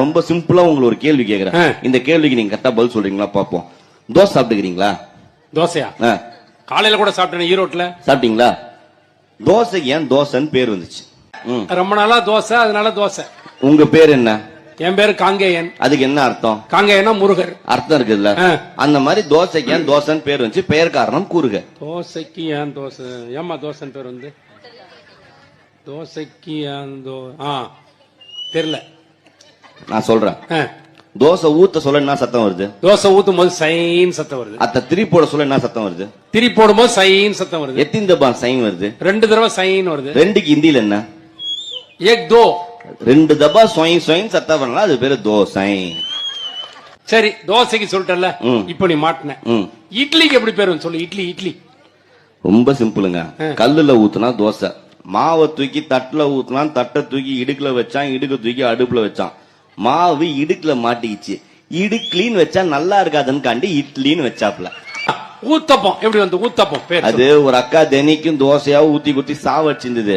ரொம்ப சிம்பிளா உங்களுக்கு ஒரு கேள்வி கேக்குறேன். இந்த கேள்விக்கு நீங்க கரெக்டா பதில் சொல்றீங்களா பாப்போம். தோசை சாப்பிட்டுக்கிறீங்களா? தோசையா? காலையில கூட சாப்பிட்டேன் ஈரோட்ல. சாப்பிட்டீங்களா? தோசைக்கு ஏன் தோசைன்னு பேர் வந்துச்சு? ரொம்ப நாளா தோசை, அதனால தோசை. உங்க பேர் என்ன? என் பேரு காங்கேயன். அதுக்கு என்ன அர்த்தம்? காங்கேயனா முருகர் அர்த்தம் இருக்குல்ல. அந்த மாதிரி தோசைக்கு ஏன் தோசைன்னு பேர் வந்துச்சு? பெயர் காரணம் கூறுக. தோசைக்கு ஏன் தோசை? ஏமா தோசைன்னு பேர் வந்து? தோசைக்கு ஏன் தெரியல. நான் சொல்றேன். தோசை ஊத்த சொல்ல என்ன சத்தம் வருது? தோசை ஊத்தும் போது சைன் சத்தம் வருது. அத்த திரி போட சொல்ல என்ன சத்தம் வருது? திரி போடும் போது சைன் சத்தம் வருது. எத்தனை தபா சைன் வருது? 2 தடவை சைன் வருது. 2க்கு ஹிந்தில என்ன? ஏக் தோ. 2 தபா சொயின் சொயின் சத்தம் வரலாம், அது பேரு தோசை. சரி, தோசைக்கு சொல்லிட்டல. இப்ப நீ மாட்டின. இட்லிக்கு எப்படி பேர் சொல்லு? இட்லி. இட்லி ரொம்ப சிம்பிளுங்க. கல்லுல ஊத்துனா தோசை, மாவை தூக்கி தட்டுல ஊத்துனா தட்டை தூக்கி இடுக்குல வச்சான், இடுக்க தூக்கி அடுப்புல வச்சான். மாவு இடுக்குல மாட்டிக்கிச்சு, இடுக்லின்னு வச்சா நல்லா இருக்காதுன்னு காண்டி இட்லின்னு வச்சாப்ல. ஊத்தப்பம் எப்படி வந்து ஊத்தப்பம் பேர்? அது ஒரு அக்கா தினைக்கும் தோசையா ஊத்தி குத்தி சாவடிச்சிருந்தது.